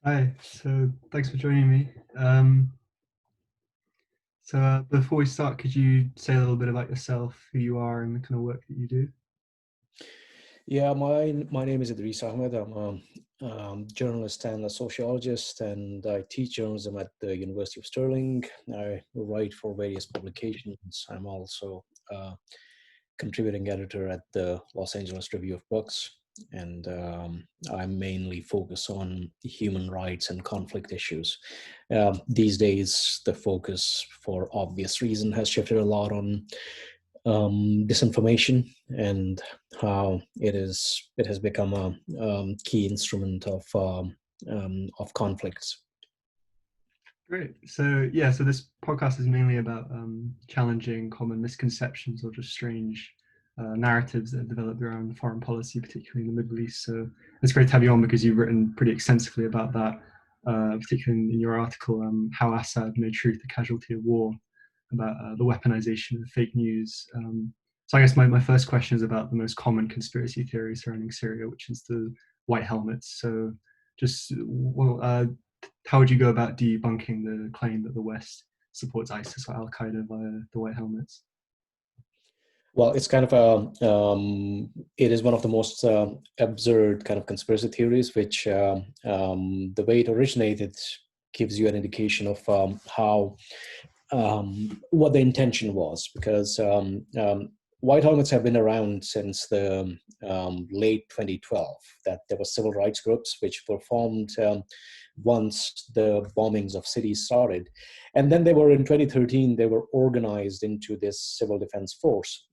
Hi, so thanks for joining me. Before we start, could you say a little bit about yourself, who you are, and the kind of work that you do? Yeah, my name is Idrees Ahmad. I'm a journalist and a sociologist, and I teach journalism at the University of Stirling. I write for various publications. I'm also a contributing editor at the Los Angeles Review of Books, and I mainly focus on human rights and conflict issues. These days, the focus, for obvious reason, has shifted a lot on disinformation and how it has become a key instrument of conflicts. Great. So this podcast is mainly about challenging common misconceptions or just strange narratives that have developed around foreign policy, particularly in the Middle East. So it's great to have you on because you've written pretty extensively about that, particularly in your article, "How Assad Made Truth a Casualty of War," about the weaponization of fake news. So I guess my first question is about the most common conspiracy theory surrounding Syria, which is the white helmets. So just how would you go about debunking the claim that the West supports ISIS or Al Qaeda via the white helmets? Well, it's kind of it is one of the most absurd kind of conspiracy theories, which the way it originated gives you an indication of how what the intention was, because white helmets have been around since the late 2012. That there were civil rights groups which were formed once the bombings of cities started, and then they were in 2013. They were organized into this civil defense force,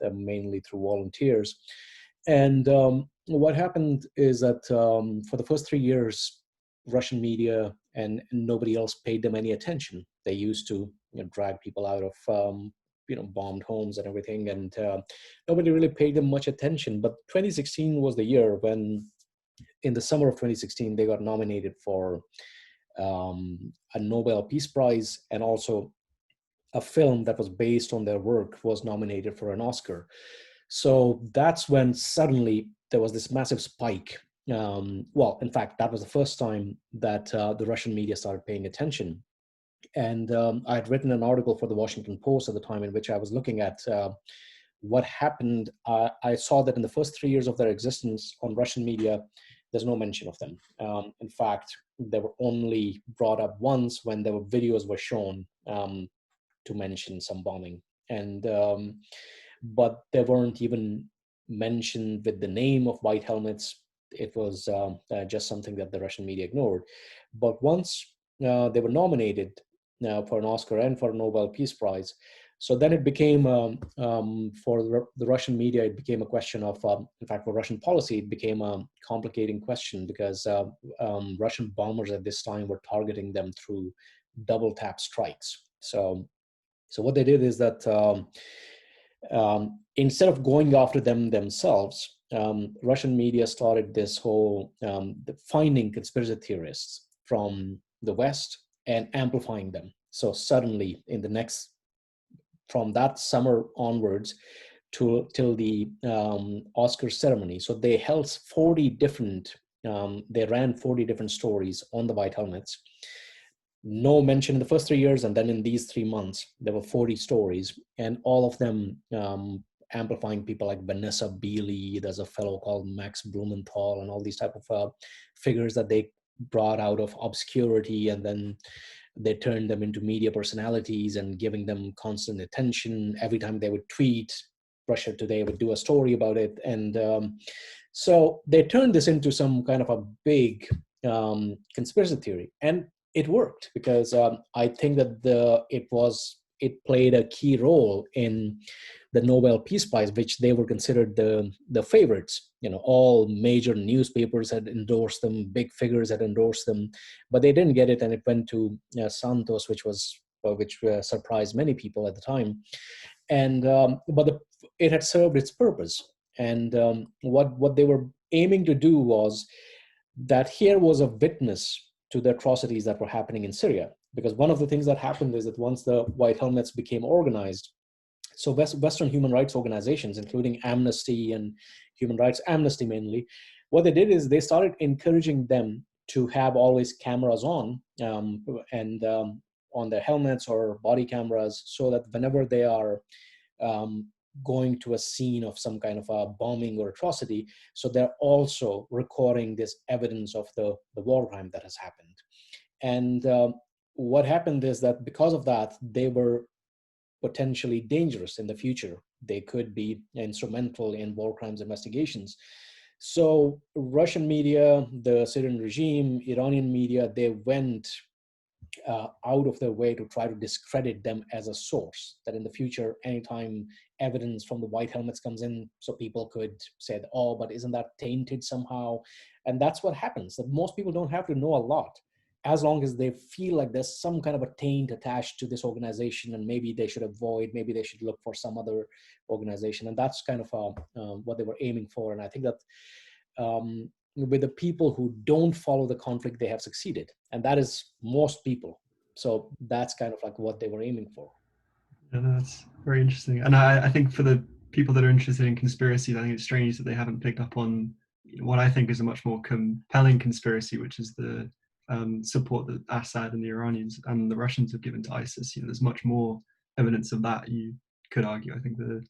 mainly through volunteers. And what happened is that for the first 3 years, Russian media and nobody else paid them any attention. They used to drag people out of bombed homes and everything, and nobody really paid them much attention. But 2016 was the year when, in the summer of 2016, they got nominated for a Nobel Peace Prize, and also a film that was based on their work was nominated for an Oscar. So that's when suddenly there was this massive spike. Well, in fact, that was the first time that the Russian media started paying attention. And I had written an article for the Washington Post at the time in which I was looking at what happened. I saw that in the first 3 years of their existence on Russian media, there's no mention of them. In fact, they were only brought up once when there were videos were shown to mention some bombing. And but they weren't even mentioned with the name of white helmets. It was just something that the Russian media ignored. But once they were nominated for an Oscar and for a Nobel Peace Prize, so then it became, for the Russian media, it became a question of, in fact, for Russian policy, it became a complicating question, because Russian bombers at this time were targeting them through double tap strikes. So what they did is that instead of going after them themselves, Russian media started this whole finding conspiracy theorists from the West and amplifying them. So suddenly, in the next, from that summer onwards till the Oscar ceremony, so they held 40 different, they ran 40 different stories on the white helmets. No mention in the first 3 years, and then in these 3 months there were 40 stories, and all of them amplifying people like Vanessa Beeley. There's a fellow called Max Blumenthal, and all these type of figures that they brought out of obscurity, and then they turned them into media personalities and giving them constant attention. Every time they would tweet, Russia Today would do a story about it, and so they turned this into some kind of a big conspiracy theory. And it worked, because I think that it played a key role in the Nobel Peace Prize, which they were considered the favorites. All major newspapers had endorsed them, big figures had endorsed them, but they didn't get it, and it went to Santos, which surprised many people at the time. And it had served its purpose. And what they were aiming to do was that here was a witness to the atrocities that were happening in Syria. Because one of the things that happened is that once the white helmets became organized, so Western human rights organizations, including Amnesty and Human Rights Amnesty mainly, what they did is they started encouraging them to have always cameras on, and on their helmets or body cameras, so that whenever they are um, going to a scene of some kind of a bombing or atrocity, so they're also recording this evidence of the war crime that has happened. And what happened is that because of that, they were potentially dangerous in the future. They could be instrumental in war crimes investigations. So Russian media, the Syrian regime, Iranian media, they went out of their way to try to discredit them as a source, that in the future, anytime evidence from the white helmets comes in, so people could say, oh, but isn't that tainted somehow? And that's what happens, that most people don't have to know a lot, as long as they feel like there's some kind of a taint attached to this organization, and maybe they should avoid, maybe they should look for some other organization. And that's kind of what they were aiming for. And I think that with the people who don't follow the conflict, they have succeeded. And that is most people. So that's kind of like what they were aiming for. Yeah, no, that's very interesting. And I think for the people that are interested in conspiracy, I think it's strange that they haven't picked up on what I think is a much more compelling conspiracy, which is the support that Assad and the Iranians and the Russians have given to ISIS. There's much more evidence of that, you could argue. I think the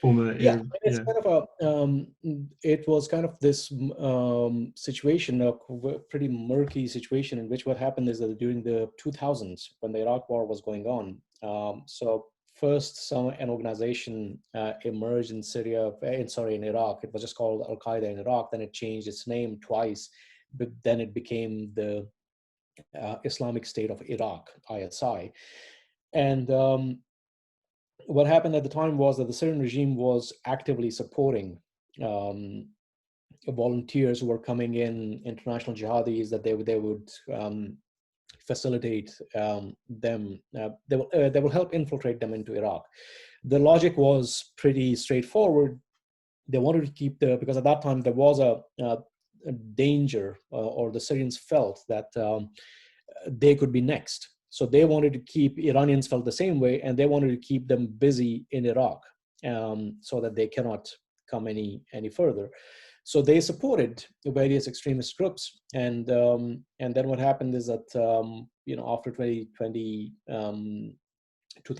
former Yeah, it's kind of it was kind of this situation, a pretty murky situation, in which what happened is that during the 2000s, when the Iraq war was going on, so first an organization emerged in in Iraq. It was just called Al-Qaeda in Iraq. Then it changed its name twice, but then it became the Islamic State of Iraq, ISI. And what happened at the time was that the Syrian regime was actively supporting volunteers who were coming in, international jihadis, that they would facilitate them. They will help infiltrate them into Iraq. The logic was pretty straightforward. They wanted to keep because at that time there was a danger, or the Syrians felt that they could be next. So they wanted to keep, Iranians felt the same way, and they wanted to keep them busy in Iraq, so that they cannot come any further. So they supported various extremist groups, and then what happened is that after 2020,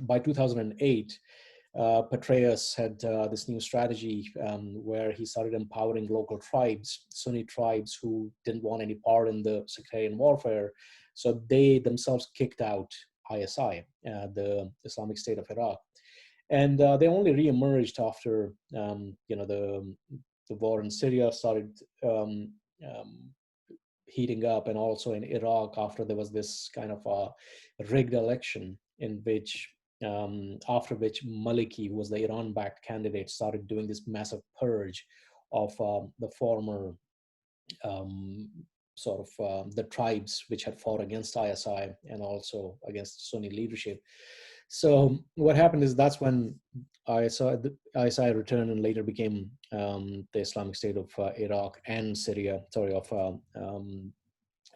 by 2008, Petraeus had this new strategy where he started empowering local tribes, Sunni tribes who didn't want any part in the sectarian warfare. So they themselves kicked out ISI, the Islamic State of Iraq. And they only re-emerged after the war in Syria started heating up, and also in Iraq after there was this kind of a rigged election in which after which Maliki, who was the Iran-backed candidate, started doing this massive purge of the former the tribes which had fought against ISI and also against Sunni leadership. So what happened is that's when ISI returned and later became the Islamic State of Iraq and Syria.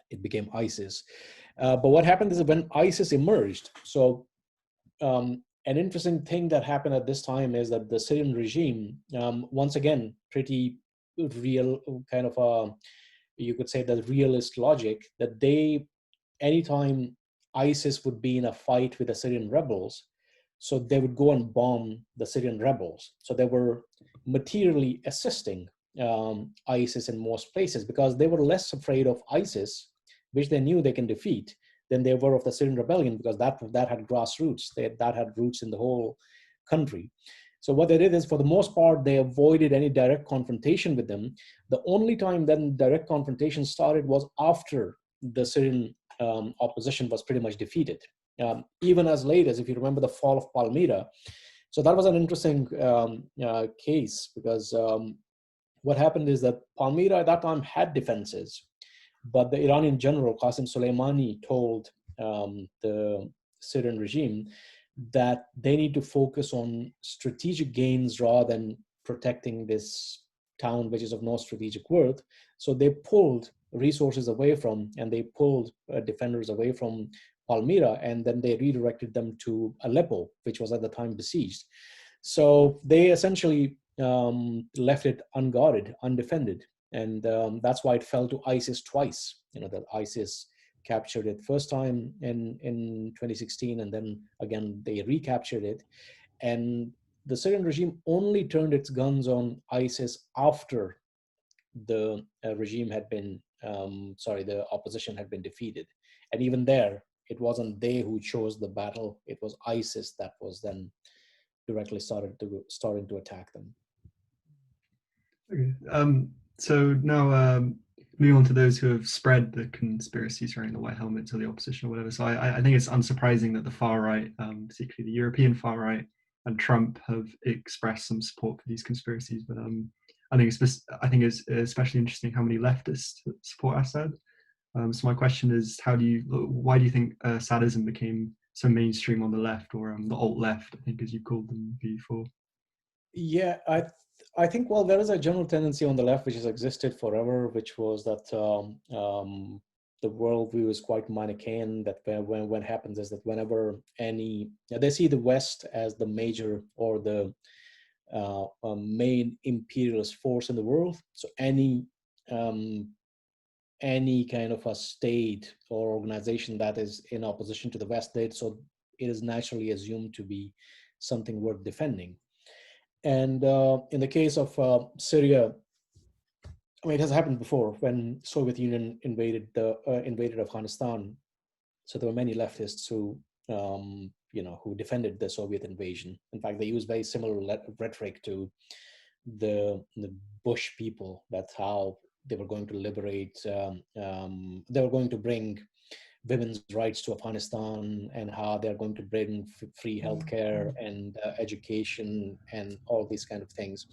It became ISIS. But what happened is that when ISIS emerged, so an interesting thing that happened at this time is that the Syrian regime, once again, pretty real kind of you could say the realist logic, that anytime ISIS would be in a fight with the Syrian rebels, so they would go and bomb the Syrian rebels. So they were materially assisting ISIS in most places, because they were less afraid of ISIS, which they knew they can defeat, than they were of the Syrian rebellion, because that had grassroots, that had roots in the whole country. So what they did is, for the most part, they avoided any direct confrontation with them. The only time then direct confrontation started was after the Syrian opposition was pretty much defeated. Even as late as, if you remember, the fall of Palmyra. So that was an interesting case, because what happened is that Palmyra at that time had defenses, but the Iranian general Qasem Soleimani told the Syrian regime that they need to focus on strategic gains rather than protecting this town, which is of no strategic worth. So they pulled resources away from, and they pulled defenders away from Palmyra, and then they redirected them to Aleppo, which was at the time besieged. So they essentially left it unguarded, undefended. And that's why it fell to ISIS twice. That ISIS captured it first time in 2016, and then again they recaptured it. And the Syrian regime only turned its guns on ISIS after the regime had been, the opposition had been defeated. And even there, it wasn't they who chose the battle; it was ISIS that was then directly starting to attack them. Okay. So now moving on to those who have spread the conspiracy surrounding the white helmets or the opposition or whatever. So I think it's unsurprising that the far right, particularly the European far right and Trump, have expressed some support for these conspiracies. But I think it's especially interesting how many leftists support Assad. So my question is, why do you think Assadism became so mainstream on the left, or the alt left, I think, as you called them before? Yeah, I think, well, there is a general tendency on the left which has existed forever, which was that the worldview is quite Manichaean, that when what happens is that whenever they see the West as the major or the main imperialist force in the world. So any kind of a state or organization that is in opposition to the West, so it is naturally assumed to be something worth defending. And in the case of Syria, I mean, it has happened before when Soviet Union invaded Afghanistan. So there were many leftists who defended the Soviet invasion. In fact, they used very similar rhetoric to the Bush people. That's how they were going to liberate. They were going to bring women's rights to Afghanistan, and how they're going to bring free healthcare and education and all these kind of things.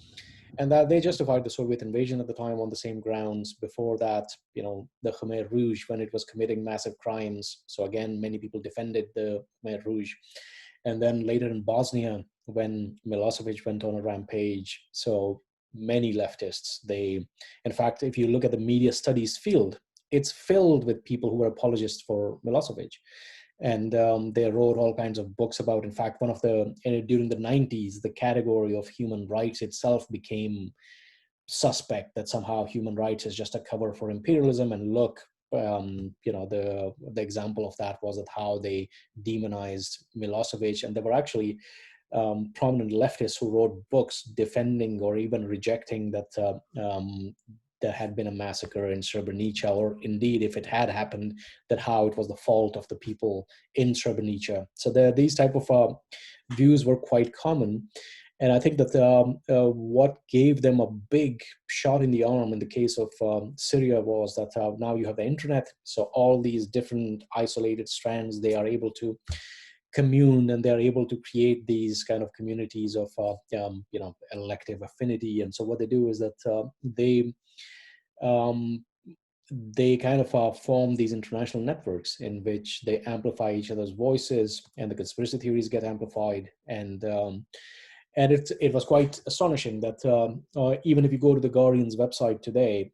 And that they justified the Soviet invasion at the time on the same grounds. Before that, the Khmer Rouge, when it was committing massive crimes. So again, many people defended the Khmer Rouge. And then later in Bosnia, when Milosevic went on a rampage, so many leftists, in fact, if you look at the media studies field, it's filled with people who were apologists for Milosevic. And they wrote all kinds of books about, in fact, during the 90s, the category of human rights itself became suspect, that somehow human rights is just a cover for imperialism. And look, the example of that was that how they demonized Milosevic. And there were actually prominent leftists who wrote books defending or even rejecting that there had been a massacre in Srebrenica, or indeed, if it had happened, that how it was the fault of the people in Srebrenica. So these type of views were quite common. And I think that what gave them a big shot in the arm in the case of Syria was that now you have the internet. So all these different isolated strands, they are able to commune, and they're able to create these kind of communities of elective affinity. And so what they do is that they kind of form these international networks in which they amplify each other's voices, and the conspiracy theories get amplified. And it was quite astonishing that even if you go to the Guardian's website today,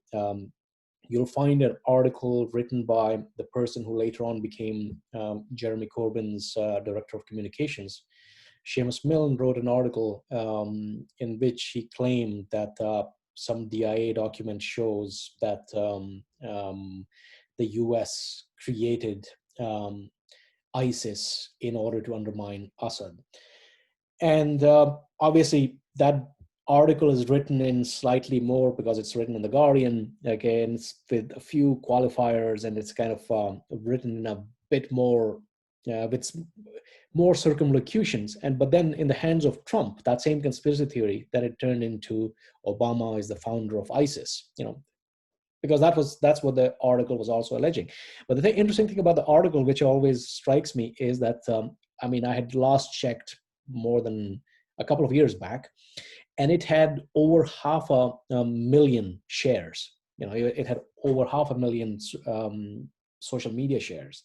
you'll find an article written by the person who later on became Jeremy Corbyn's director of communications. Seamus Milne wrote an article in which he claimed that some DIA document shows that the US created ISIS in order to undermine Assad. And obviously that article is written in slightly more, because it's written in the Guardian, again, with a few qualifiers, and it's kind of written in a bit more, with more circumlocutions. But then in the hands of Trump, that same conspiracy theory, that it turned into Obama is the founder of ISIS, because that's what the article was also alleging. But the interesting thing about the article, which always strikes me, is that, I had last checked more than a couple of years back, and it had over 500,000 shares. It had over 500,000 social media shares.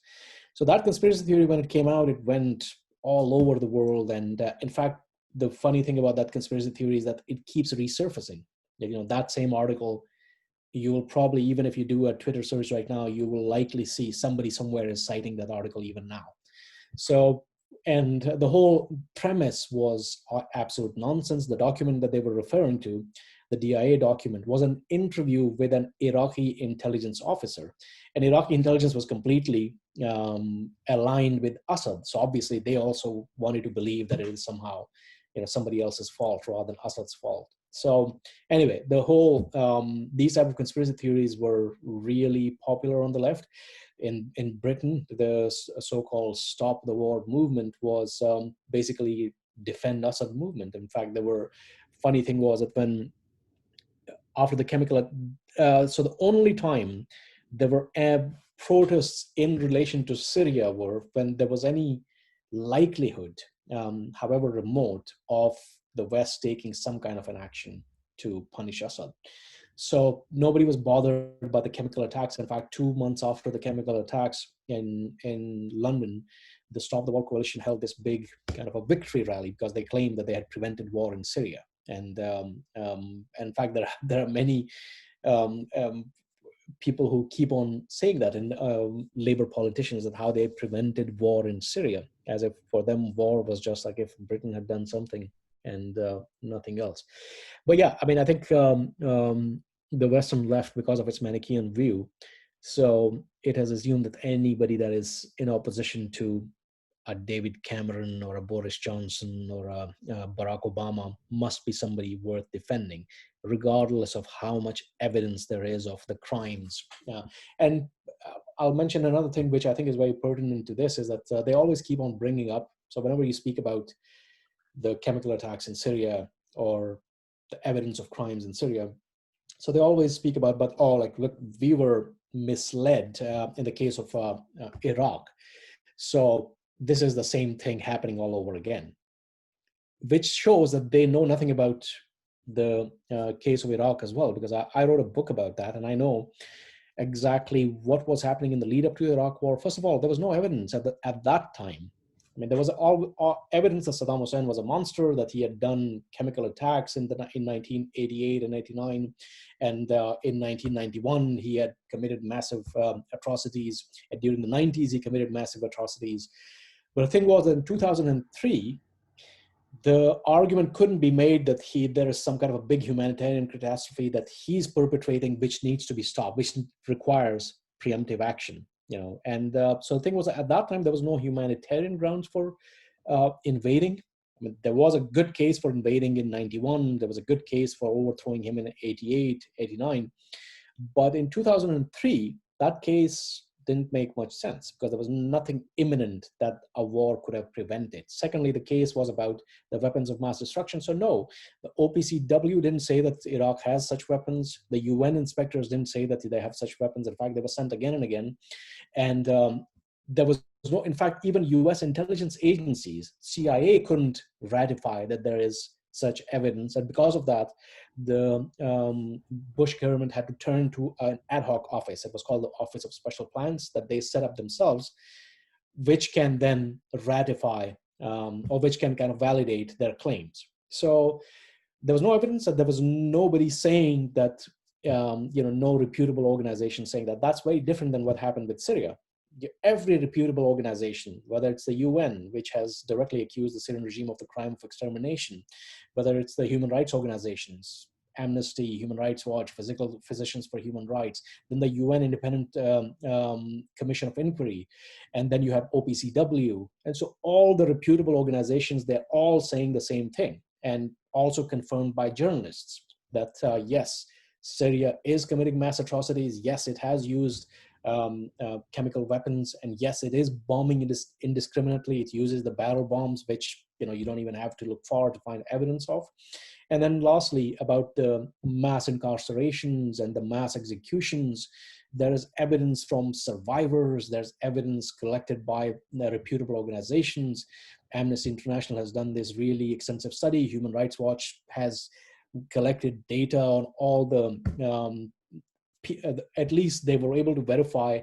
So that conspiracy theory, when it came out, it went all over the world. And in fact, the funny thing about that conspiracy theory is that it keeps resurfacing. That same article, you will probably, even if you do a Twitter search right now, you will likely see somebody somewhere is citing that article even now. So, and the whole premise was absolute nonsense. The document that they were referring to, the DIA document, was an interview with an Iraqi intelligence officer. And Iraqi intelligence was completely aligned with Assad. So obviously they also wanted to believe that it is somehow, somebody else's fault rather than Assad's fault. So anyway, the whole, these type of conspiracy theories were really popular on the left. In Britain, the so-called Stop the War movement was basically defend Assad movement. In fact, funny thing was that when, after the chemical, so the only time there were protests in relation to Syria were when there was any likelihood, however remote, of the West taking some kind of an action to punish Assad. So nobody was bothered by the chemical attacks. In fact, 2 months after the chemical attacks in London, the Stop the War coalition held this big kind of a victory rally because they claimed that they had prevented war in Syria. And in fact, there are many people who keep on saying that, and labor politicians, that how they prevented war in Syria, as if for them war was just like if Britain had done something and nothing else. But yeah, I mean, I think the Western left, because of its Manichaean view, so it has assumed that anybody that is in opposition to a David Cameron or a Boris Johnson or a Barack Obama must be somebody worth defending, regardless of how much evidence there is of the crimes. And I'll mention another thing which I think is very pertinent to this, is that they always keep on bringing up, so whenever you speak about the chemical attacks in Syria or the evidence of crimes in Syria, so they always speak about, but like, look, we were misled in the case of Iraq. So this is the same thing happening all over again, which shows that they know nothing about the case of Iraq as well, because I wrote a book about that, and I know exactly what was happening in the lead up to the Iraq war. First of all, there was no evidence at that time. I mean, there was all evidence that Saddam Hussein was a monster, that he had done chemical attacks in 1988 and 89, and in 1991 he had committed massive atrocities, and during the 90s he committed massive atrocities. But the thing was that in 2003, the argument couldn't be made that there is some kind of a big humanitarian catastrophe that he's perpetrating, which needs to be stopped, which requires preemptive action. And so the thing was, at that time there was no humanitarian grounds for invading. I mean, there was a good case for invading in 91. There was a good case for overthrowing him in 88, 89. But in 2003, that case didn't make much sense because there was nothing imminent that a war could have prevented. Secondly, the case was about the weapons of mass destruction. So no, the OPCW didn't say that Iraq has such weapons. The UN inspectors didn't say that they have such weapons. In fact, they were sent again and again. And there was no, in fact, even US intelligence agencies, CIA, couldn't ratify that there is such evidence. And because of that, the Bush government had to turn to an ad hoc office. It was called the Office of Special Plans, that they set up themselves, which can then ratify or which can kind of validate their claims. So there was no evidence, that there was nobody saying that, no reputable organization saying that. That's very different than what happened with Syria. Every reputable organization, whether it's the UN, which has directly accused the Syrian regime of the crime of extermination, whether it's the human rights organizations, Amnesty, Human Rights Watch, Physicians for Human Rights, then the UN Independent Commission of Inquiry, and then you have OPCW. And so all the reputable organizations, they're all saying the same thing, and also confirmed by journalists that, yes, Syria is committing mass atrocities. Yes, it has used chemical weapons, and yes, it is bombing indiscriminately. It uses the barrel bombs, which you don't even have to look far to find evidence of. And then lastly, about the mass incarcerations and the mass executions, there is evidence from survivors. There's evidence collected by reputable organizations. Amnesty International has done this really extensive study. Human Rights Watch has collected data on all the at least they were able to verify.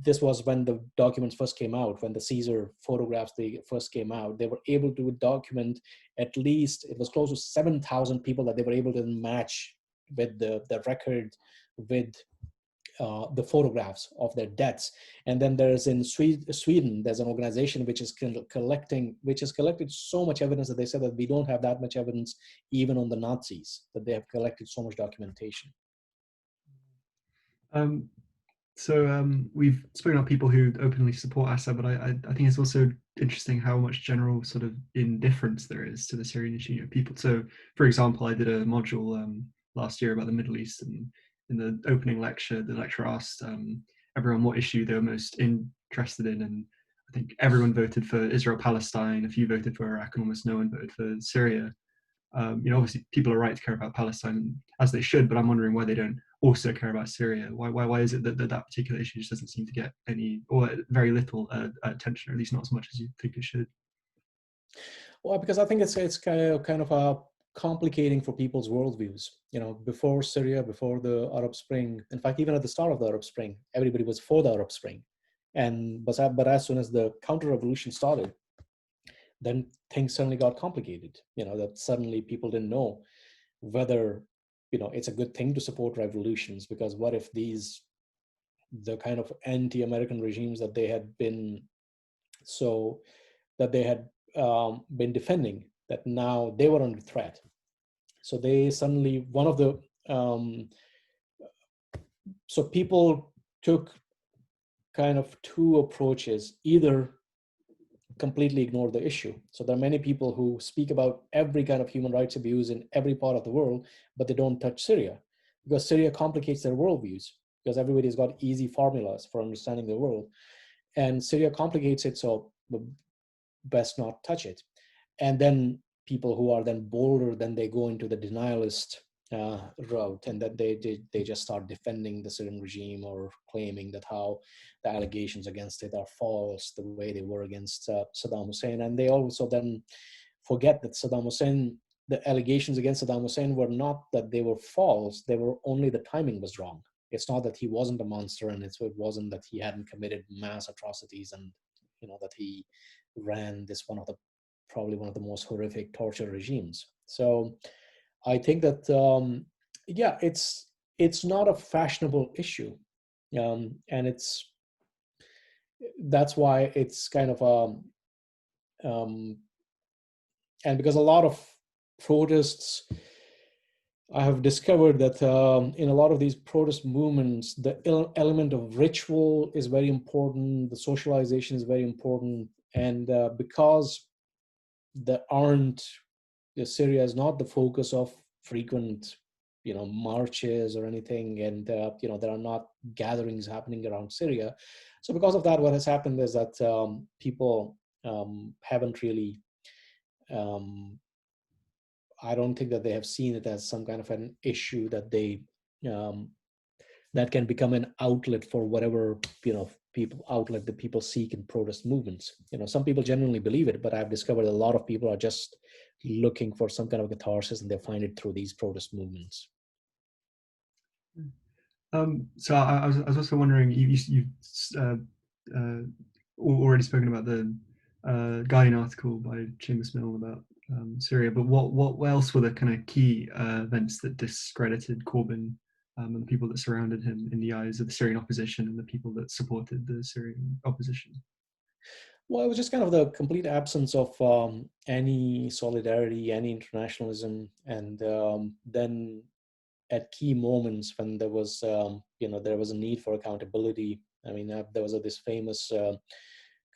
This was when the documents first came out, when the Caesar photographs they first came out. They were able to document at least, it was close to 7,000 people that they were able to match with the record with the photographs of their deaths. And then there's in Sweden, there's an organization which is collected so much evidence that they said that we don't have that much evidence even on the Nazis, that they have collected so much documentation. We've spoken about people who openly support Assad, but I think it's also interesting how much general sort of indifference there is to the Syrian issue. People. So, for example, I did a module last year about the Middle East, and in the opening lecture, the lecturer asked everyone what issue they were most interested in, and I think everyone voted for Israel-Palestine. A few voted for Iraq, and almost no one voted for Syria. Obviously people are right to care about Palestine as they should, but I'm wondering why they don't also care about Syria. Why is it that particular issue just doesn't seem to get any or very little attention, or at least not as much as you think it should? Well, because I think it's kind of complicating for people's worldviews. Before Syria, before the Arab Spring, in fact, even at the start of the Arab Spring, everybody was for the Arab Spring. But as soon as the counter-revolution started, then things suddenly got complicated. That suddenly people didn't know whether, it's a good thing to support revolutions, because what if the kind of anti-American regimes that they had been been defending, that now they were under threat. So they suddenly, so people took kind of two approaches: either completely ignore the issue. So there are many people who speak about every kind of human rights abuse in every part of the world, but they don't touch Syria, because Syria complicates their worldviews, because everybody's got easy formulas for understanding the world, and Syria complicates it, so best not touch it. And then people who are then bolder, then they go into the denialist route, and that they just start defending the Syrian regime, or claiming that how the allegations against it are false, the way they were against Saddam Hussein. And they also then forget that the allegations against Saddam Hussein were not that they were false, they were only the timing was wrong. It's not that he wasn't a monster, and it wasn't that he hadn't committed mass atrocities, and that he ran probably one of the most horrific torture regimes. So I think that it's not a fashionable issue, and that's why it's kind of and because a lot of protests, I have discovered that in a lot of these protest movements, the element of ritual is very important, the socialization is very important, and because Syria is not the focus of frequent, marches or anything, and there are not gatherings happening around Syria. So because of that, what has happened is that people haven't really. I don't think that they have seen it as some kind of an issue that they that can become an outlet for whatever outlet that people seek in protest movements. Some people genuinely believe it, but I've discovered a lot of people are just looking for some kind of catharsis, and they find it through these protest movements. So I was also wondering, you've already spoken about the Guardian article by Seamus Milne about Syria, but what else were the kind of key events that discredited Corbyn and the people that surrounded him in the eyes of the Syrian opposition and the people that supported the Syrian opposition? Well, it was just kind of the complete absence of any solidarity, any internationalism, and then at key moments when there was a need for accountability. I mean, there was this famous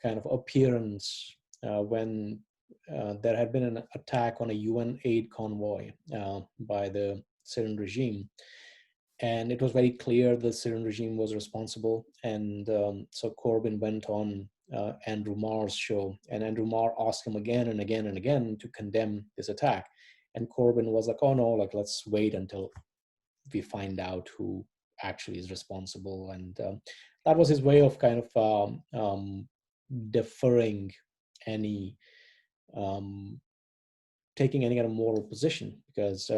kind of appearance when there had been an attack on a UN aid convoy by the Syrian regime. And it was very clear the Syrian regime was responsible. And so Corbyn went on Andrew Marr's show, and Andrew Marr asked him again and again and again to condemn this attack. And Corbyn was like, oh no, let's wait until we find out who actually is responsible. And that was his way of kind of deferring any, taking any kind of moral position, because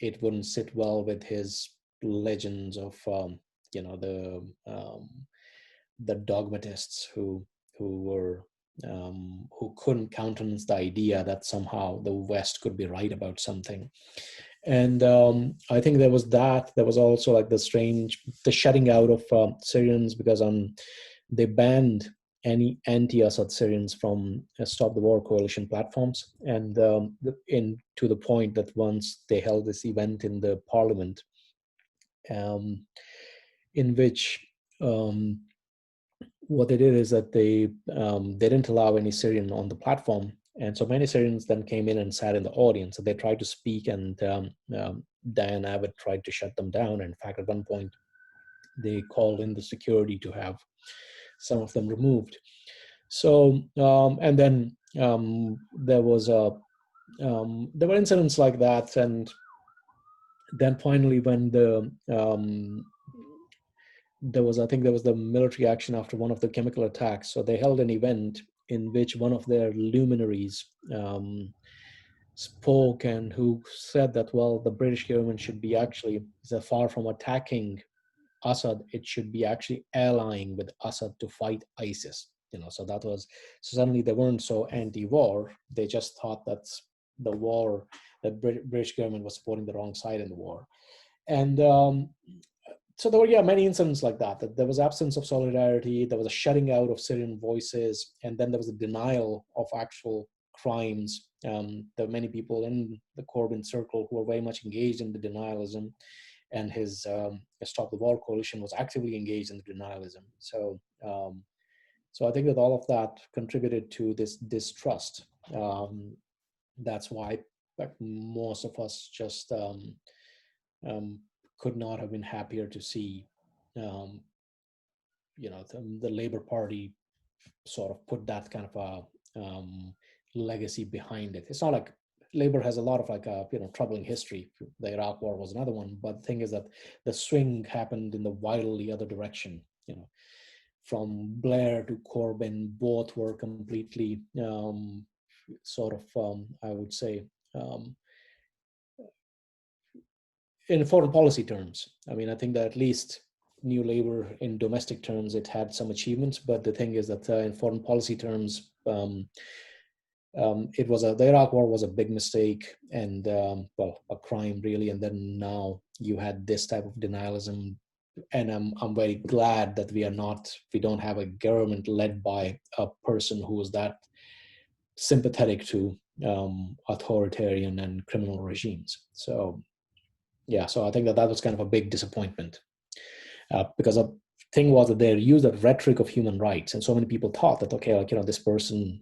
it wouldn't sit well with his legends of the dogmatists who couldn't countenance the idea that somehow the West could be right about something. And I think there was that. There was also like the shutting out of Syrians, because they banned any anti-Assad Syrians from Stop the War coalition platforms, and to the point that once they held this event in the parliament, um, in which what they did is that they didn't allow any Syrian on the platform, and so many Syrians then came in and sat in the audience. And they tried to speak, and Diane Abbott tried to shut them down. In fact, at one point, they called in the security to have some of them removed. So, and then there were incidents like that, and then finally, when I think there was the military action after one of the chemical attacks. So they held an event in which one of their luminaries spoke, and who said that, well, the British government should be actually, far from attacking Assad, it should be actually allying with Assad to fight ISIS. So suddenly they weren't so anti-war. They just thought that the war, the British government was supporting the wrong side in the war. And so there were many incidents like that there was absence of solidarity, there was a shutting out of Syrian voices, and then there was a denial of actual crimes. There were many people in the Corbyn circle who were very much engaged in the denialism, and his Stop the War coalition was actively engaged in the denialism. So I think that all of that contributed to this distrust. That's why, like, most of us just could not have been happier to see, the Labour Party sort of put that kind of a legacy behind it. It's not like Labour has a lot of troubling history. The Iraq War was another one, but the thing is that the swing happened in the wildly other direction. From Blair to Corbyn, both were completely I would say, in foreign policy terms. I mean, I think that at least New Labour, in domestic terms, it had some achievements. But the thing is that in foreign policy terms, the Iraq War was a big mistake, and a crime really. And then now you had this type of denialism, and I'm very glad that we don't have a government led by a person who is that sympathetic to authoritarian and criminal regimes. So I think that was kind of a big disappointment, because the thing was that they used the rhetoric of human rights, and so many people thought that, okay, this person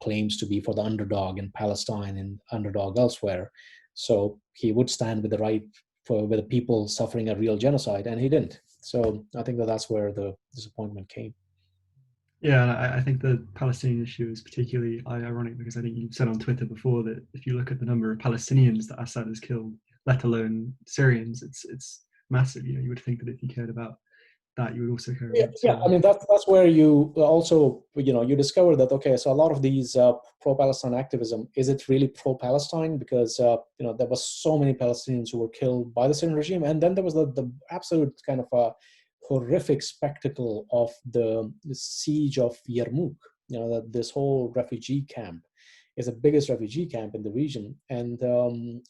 claims to be for the underdog in Palestine and underdog elsewhere, so he would stand with the people suffering a real genocide, and he didn't. So I think that's where the disappointment came. Yeah, and I think the Palestinian issue is particularly ironic, because I think you said on Twitter before that if you look at the number of Palestinians that Assad has killed, let alone Syrians, it's massive. You would think that if you cared about that, you would also care about Syria. I mean, that's where you also, you discover that, okay, so a lot of these pro-Palestine activism, is it really pro-Palestine? Because, there was so many Palestinians who were killed by the Syrian regime. And then there was the absolute kind of a horrific spectacle of the siege of Yarmouk. That this whole refugee camp is the biggest refugee camp in the region, and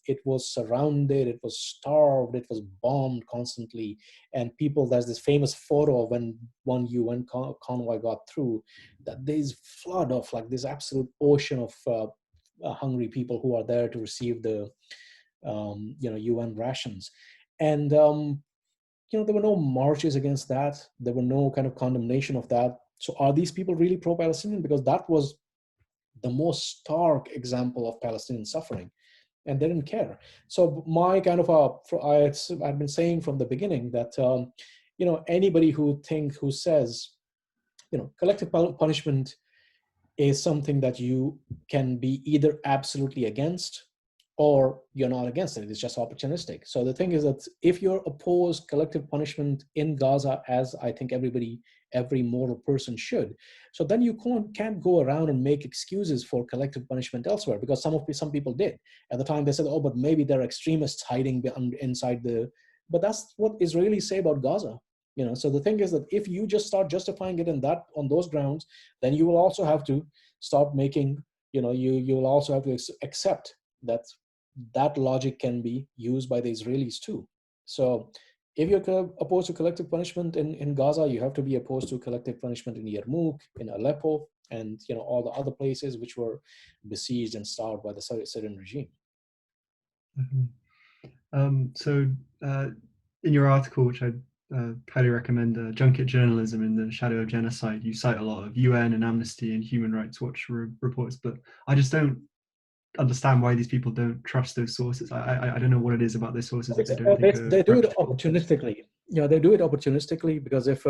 it was surrounded, it was starved, it was bombed constantly, and there's this famous photo of when one UN convoy got through, that there's flood of this absolute ocean of hungry people who are there to receive the UN rations. And there were no marches against that, there were no kind of condemnation of that. So are these people really pro-Palestinian? Because that was the most stark example of Palestinian suffering, and they didn't care. So my kind of I've been saying from the beginning that anybody who says collective punishment is something that you can be either absolutely against or you're not against it. It's just opportunistic. So the thing is that if you're opposed collective punishment in Gaza, as I think every moral person should, so then you can't go around and make excuses for collective punishment elsewhere, because some people did. At the time they said, oh, but maybe there are extremists hiding inside but that's what Israelis say about Gaza. So the thing is that if you just start justifying it on those grounds, then you will also have to stop making, you will also have to accept that that logic can be used by the Israelis too. So if you're opposed to collective punishment in Gaza, you have to be opposed to collective punishment in Yarmouk, in Aleppo, and all the other places which were besieged and starved by the Syrian regime. So in your article, which I highly recommend, Junket Journalism in the Shadow of Genocide, you cite a lot of UN and Amnesty and Human Rights Watch reports, but I just don't understand why these people don't trust those sources. I don't know what it is about those sources that they don't think are they do it reputable. opportunistically. They do it opportunistically because if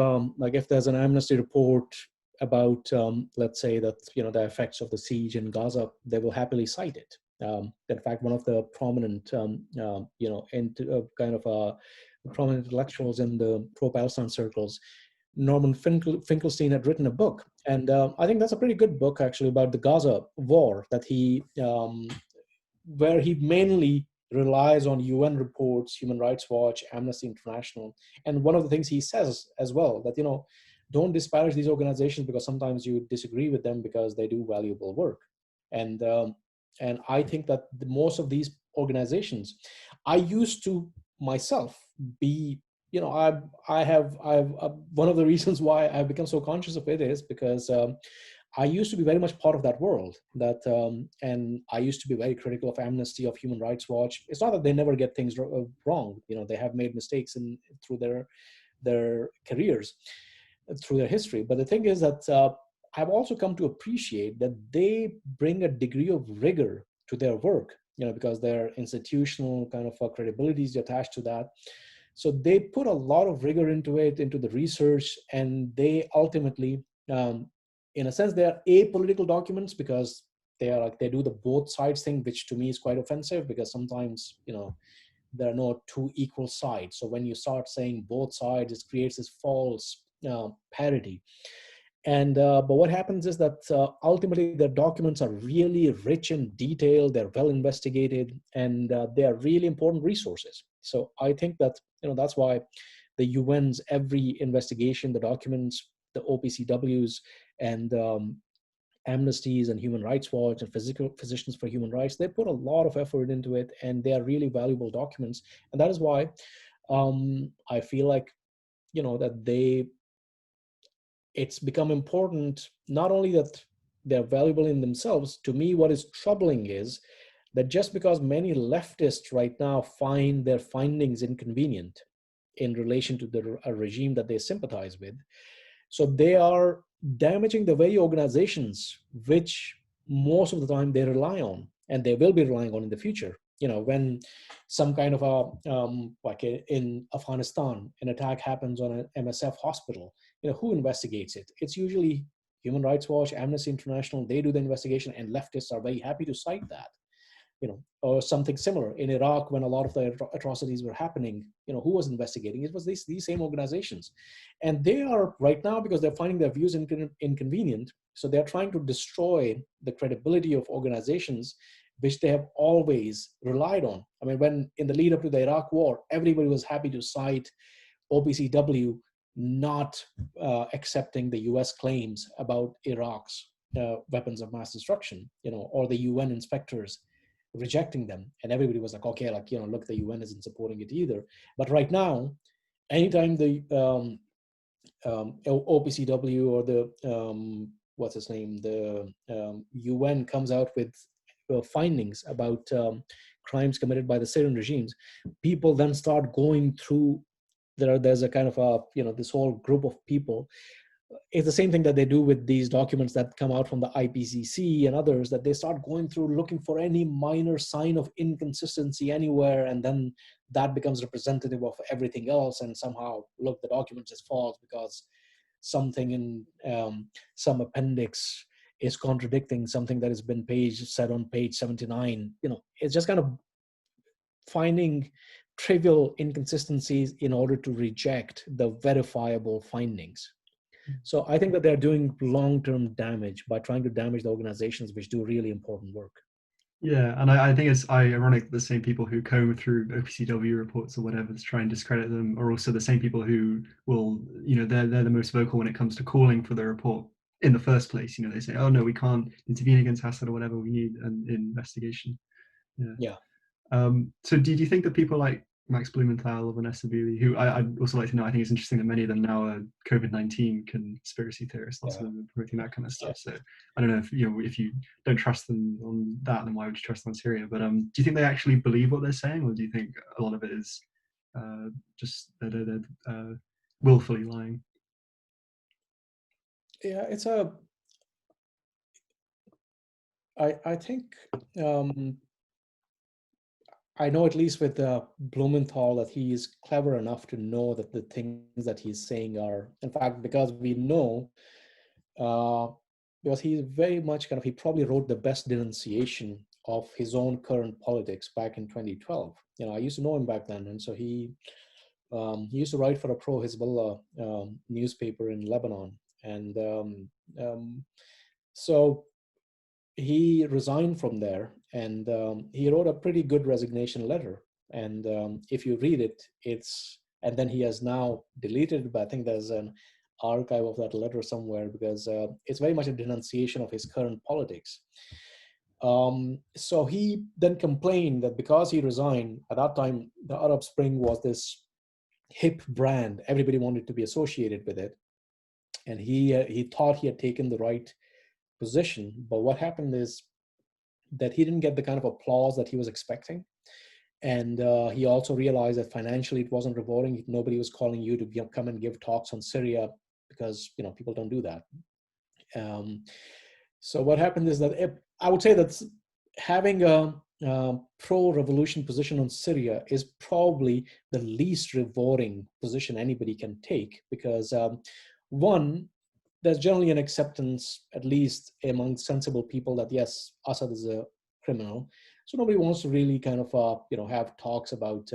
there's an Amnesty report about let's say that the effects of the siege in Gaza, they will happily cite it. In fact, one of the prominent prominent intellectuals in the pro-Palestine circles, Norman Finkelstein, had written a book, and I think that's a pretty good book actually about the Gaza war, that he where he mainly relies on UN reports, Human Rights Watch, Amnesty International. And one of the things he says as well, that, don't disparage these organizations because sometimes you disagree with them because they do valuable work. And I think that most of these organizations, I used to myself be, I have one of the reasons why I've become so conscious of it is because I used to be very much part of that world, and I used to be very critical of Amnesty, of Human Rights Watch. It's not that they never get things wrong. They have made mistakes through their careers, through their history. But the thing is that I've also come to appreciate that they bring a degree of rigor to their work, because their institutional kind of credibility is attached to that. So they put a lot of rigor into it, into the research, and they ultimately, in a sense, they are apolitical documents because they do the both sides thing, which to me is quite offensive because sometimes, there are no two equal sides. So when you start saying both sides, it creates this false parity. And but what happens is that ultimately their documents are really rich in detail, they're well investigated, and they are really important resources. So I think that that's why the UN's every investigation, the documents, the OPCWs, and Amnesties and Human Rights Watch and Physicians for Human Rights, they put a lot of effort into it, and they are really valuable documents. And that is why I feel like that it's become important, not only that they're valuable in themselves. To me, what is troubling is that just because many leftists right now find their findings inconvenient in relation to a regime that they sympathize with, so they are damaging the very organizations which most of the time they rely on, and they will be relying on in the future. When some kind of like in Afghanistan, an attack happens on an MSF hospital, who investigates it? It's usually Human Rights Watch, Amnesty International. They do the investigation, and leftists are very happy to cite that. Or something similar in Iraq when a lot of the atrocities were happening. Who was investigating? It was these same organizations, and they are right now, because they're finding their views inconvenient. So they're trying to destroy the credibility of organizations which they have always relied on. I mean, when in the lead up to the Iraq War, everybody was happy to cite OPCW not accepting the US claims about Iraq's weapons of mass destruction, or the UN inspectors rejecting them. And everybody was like, okay, look, the UN isn't supporting it either. But right now, anytime the OPCW or the, what's his name, the UN comes out with findings about crimes committed by the Syrian regimes, people then start going through, there's a kind of this whole group of people. It's the same thing that they do with these documents that come out from the IPCC and others, that they start going through looking for any minor sign of inconsistency anywhere, and then that becomes representative of everything else. And somehow, look, the document is false because something in some appendix is contradicting something that has been said on page 79. It's just kind of finding trivial inconsistencies in order to reject the verifiable findings. So I think that they're doing long-term damage by trying to damage the organizations which do really important work. Yeah, and I think it's ironic that the same people who comb through OPCW reports or whatever to try and discredit them are also the same people who will, they're the most vocal when it comes to calling for the report in the first place. They say, oh no, we can't intervene against Assad or whatever, we need an investigation. Yeah. So do you think that people like Max Blumenthal or Vanessa Beeley, who I'd also like to know, I think it's interesting that many of them now are COVID-19 conspiracy theorists, lots of them are promoting that kind of stuff. So I don't know if if you don't trust them on that, then why would you trust them on Syria? But do you think they actually believe what they're saying, or do you think a lot of it is just they're willfully lying? Yeah, I think I know, at least with Blumenthal, that he is clever enough to know that the things that he's saying are, in fact, because we know, uh, because he's very much he probably wrote the best denunciation of his own current politics back in 2012. I used to know him back then, and so he used to write for a pro-Hezbollah newspaper in Lebanon, and so he resigned from there, and he wrote a pretty good resignation letter. And if you read it, and then he has now deleted it, but I think there's an archive of that letter somewhere, because it's very much a denunciation of his current politics. So he then complained that because he resigned, at that time, the Arab Spring was this hip brand. Everybody wanted to be associated with it. And he thought he had taken the right position. But what happened is that he didn't get the kind of applause that he was expecting. And he also realized that financially it wasn't rewarding. Nobody was calling you to come and give talks on Syria, because people don't do that. So what happened is that I would say that having a pro-revolution position on Syria is probably the least rewarding position anybody can take, because one, there's generally an acceptance, at least among sensible people, that yes, Assad is a criminal. So nobody wants to really kind of have talks about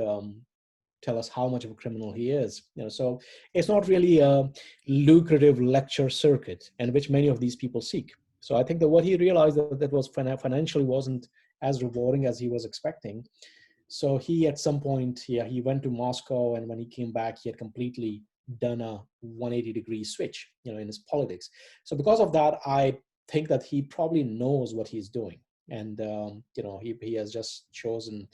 tell us how much of a criminal he is. So it's not really a lucrative lecture circuit, and which many of these people seek. So I think that what he realized that was financially wasn't as rewarding as he was expecting. So he, at some point, he went to Moscow, and when he came back, he had completely done a 180-degree switch, in his politics. So because of that, I think that he probably knows what he's doing, and he has just chosen.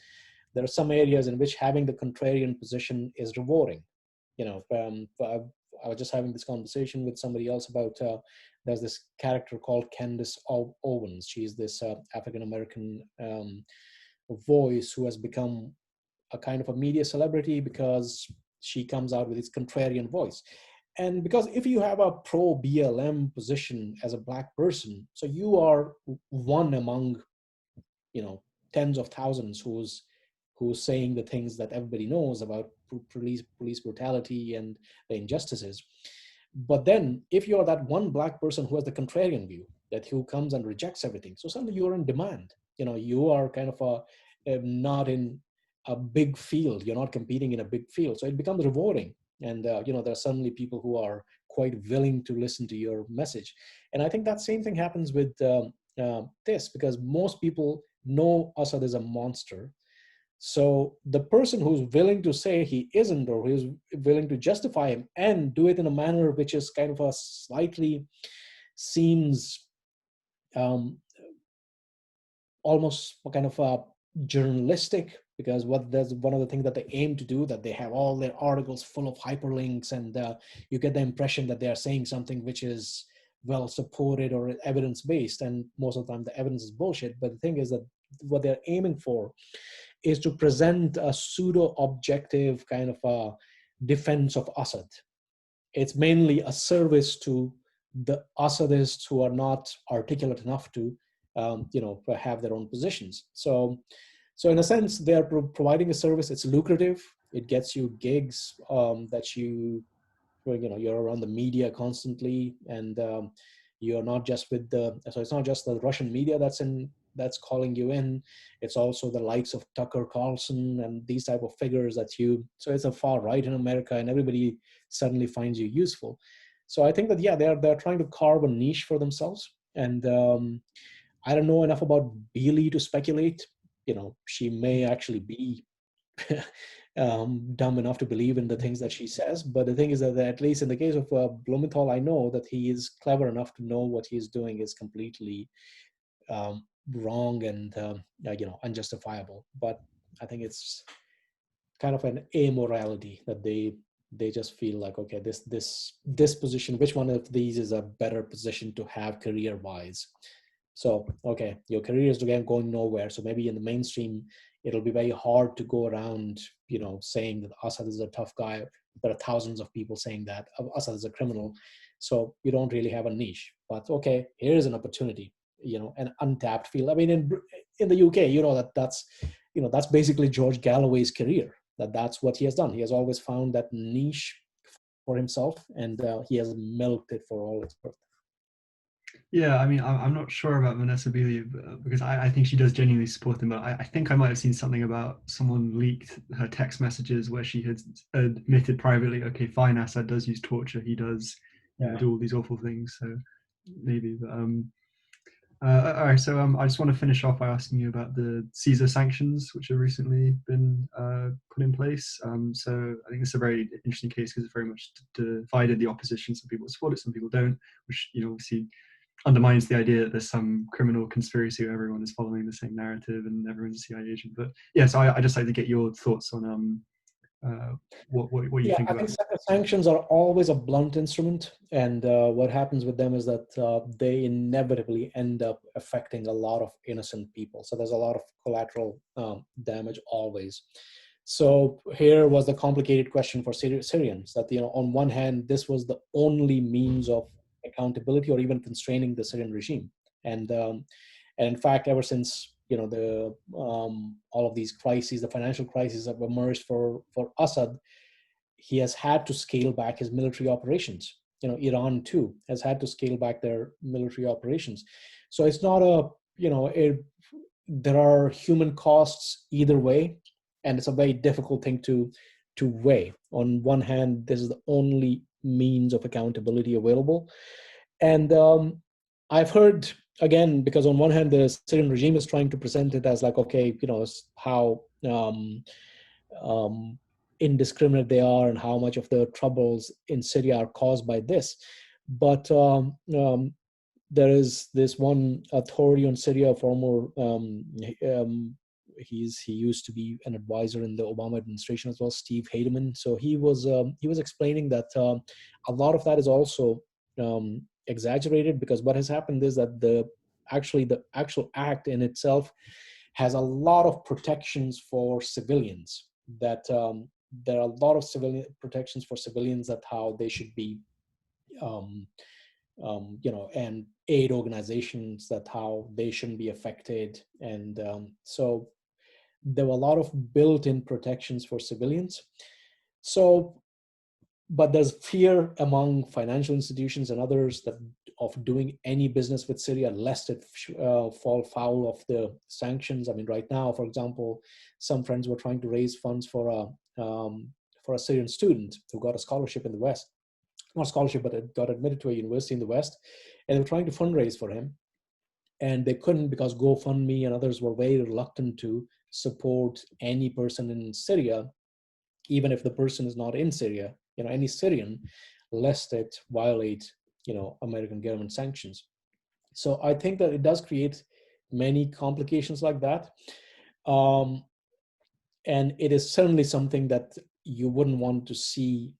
There are some areas in which having the contrarian position is rewarding. I was just having this conversation with somebody else about there's this character called Candace Owens. She's this African American voice who has become a kind of a media celebrity because she comes out with its contrarian voice. And because if you have a pro BLM position as a Black person, so you are one among tens of thousands who's saying the things that everybody knows about police brutality and the injustices. But then if you're that one Black person who has the contrarian view, that who comes and rejects everything, so suddenly you're in demand. You are kind of not in a big field. You're not competing in a big field. So it becomes rewarding. And, there are suddenly people who are quite willing to listen to your message. And I think that same thing happens with this, because most people know Assad is a monster. So the person who's willing to say he isn't, or who's willing to justify him and do it in a manner which is kind of a slightly seems almost kind of journalistic, because there's one of the things that they aim to do, that they have all their articles full of hyperlinks, and you get the impression that they are saying something which is well supported or evidence based, and most of the time the evidence is bullshit. But the thing is that what they're aiming for is to present a pseudo objective kind of a defense of Assad. It's mainly a service to the Assadists who are not articulate enough to have their own positions. So in a sense, they're providing a service. It's lucrative. It gets you gigs that you're around the media constantly, and you're not just with so it's not just the Russian media that's calling you in. It's also the likes of Tucker Carlson and these type of figures so it's a far right in America, and everybody suddenly finds you useful. So I think that, they're trying to carve a niche for themselves. And I don't know enough about Beeley to speculate. She may actually be dumb enough to believe in the things that she says. But the thing is that at least in the case of Blumenthal, I know that he is clever enough to know what he's doing is completely wrong and unjustifiable. But I think it's kind of an amorality that they just feel like, okay, this position, which one of these is a better position to have career wise? So okay, your career is again going nowhere, so maybe in the mainstream it'll be very hard to go around, saying that Assad is a tough guy. There are thousands of people saying that Assad is a criminal, so you don't really have a niche. But okay, here's an opportunity, an untapped field. I mean, in the UK, that's basically George Galloway's career. That's what he has done. He has always found that niche for himself, and he has milked it for all it's worth. Yeah, I mean, I'm not sure about Vanessa Beeley because I think she does genuinely support him, but I think I might have seen something about someone leaked her text messages where she had admitted privately, okay, fine, Assad does use torture, he does, do all these awful things, so maybe. But all right, so I just want to finish off by asking you about the Caesar sanctions, which have recently been put in place. So I think it's a very interesting case because it's very much divided the opposition. Some people support it, some people don't, which obviously undermines the idea that there's some criminal conspiracy where everyone is following the same narrative and everyone's a CIA agent. But yeah, so I just like to get your thoughts on what you think I about think sanctions are always a blunt instrument, and what happens with them is that they inevitably end up affecting a lot of innocent people. So there's a lot of collateral damage always. So here was the complicated question for Syrians that, on one hand, this was the only means of accountability or even constraining the Syrian regime. And in fact, ever since, the all of these crises, the financial crises have emerged for Assad, he has had to scale back his military operations. Iran too has had to scale back their military operations. So it's not there are human costs either way, and it's a very difficult thing to weigh. On one hand, this is the only means of accountability available, and I've heard, again, because on one hand the Syrian regime is trying to present it as like, okay, how indiscriminate they are and how much of the troubles in Syria are caused by this. But there is this one authority on Syria, former he used to be an advisor in the Obama administration as well, Steve Heidemann. So he was explaining that a lot of that is also exaggerated, because what has happened is that the actual act in itself has a lot of protections for civilians. That there are a lot of civilian protections for civilians, that how they should be, and aid organizations, that how they shouldn't be affected, and so there were a lot of built-in protections for civilians. So, but there's fear among financial institutions and others that of doing any business with Syria, lest it fall foul of the sanctions. I mean, right now, for example, some friends were trying to raise funds for a Syrian student who got a scholarship in the West. Not a scholarship, but it got admitted to a university in the West, and they were trying to fundraise for him. And they couldn't, because GoFundMe and others were very reluctant to support any person in Syria, even if the person is not in Syria, any Syrian, lest it violate, American government sanctions. So I think that it does create many complications like that. And it is certainly something that you wouldn't want to see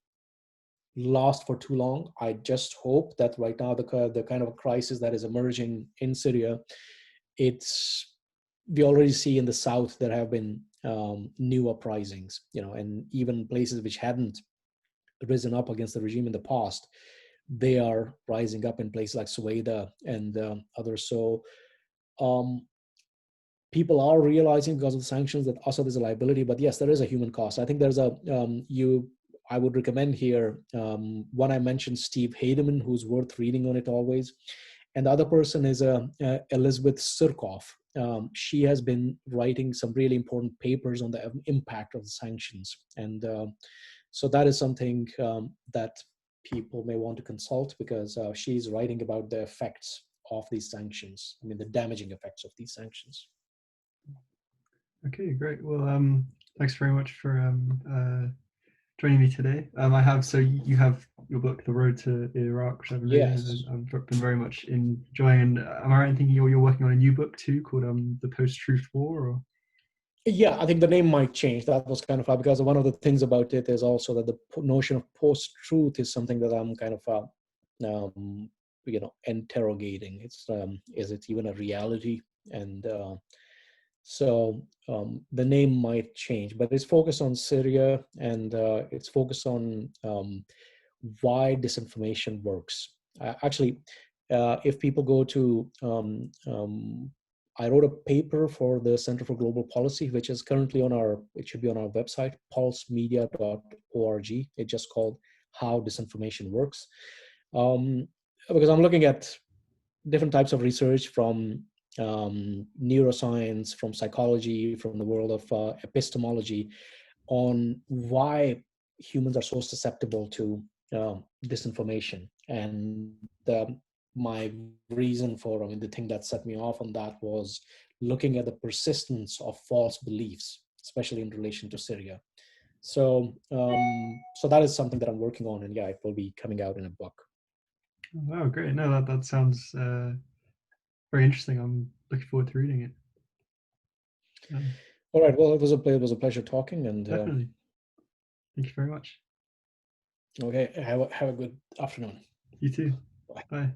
last for too long. I just hope that right now the kind of crisis that is emerging in Syria, we already see in the south there have been new uprisings, and even places which hadn't risen up against the regime in the past, they are rising up in places like Suwaida and others. So people are realizing, because of the sanctions, that Assad is a liability. But yes, there is a human cost. I think there's I would recommend here, one I mentioned, Steve Heidemann, who's worth reading on it always. And the other person is Elizabeth Surkoff. She has been writing some really important papers on the impact of the sanctions. And so that is something that people may want to consult, because she's writing about the effects of these sanctions. I mean, the damaging effects of these sanctions. Okay, great. Well, thanks very much for joining me today. So you have your book, The Road to Iraq, which I've been reading, Yes. and I've been very much enjoying. And am I right in thinking you're working on a new book too, called The Post-Truth War? Or? Yeah, I think the name might change. That was kind of because one of the things about it is also that the notion of post-truth is something that I'm kind of interrogating. It's is it even a reality? And the name might change, but it's focused on Syria, and it's focused on why disinformation works. Actually, if people go to I wrote a paper for the Center for Global Policy, which is currently it should be on our website, pulsemedia.org. It's just called How Disinformation Works. Because I'm looking at different types of research from neuroscience, from psychology, from the world of epistemology, on why humans are so susceptible to disinformation. And my reason for, the thing that set me off on that was looking at the persistence of false beliefs, especially in relation to Syria. So that is something that I'm working on, and yeah, it will be coming out in a book. Oh, great. No, that sounds very interesting. I'm looking forward to reading it. All right. Well, it was a pleasure talking, and definitely. Thank you very much. Okay. Have a good afternoon. You too. Bye. Bye.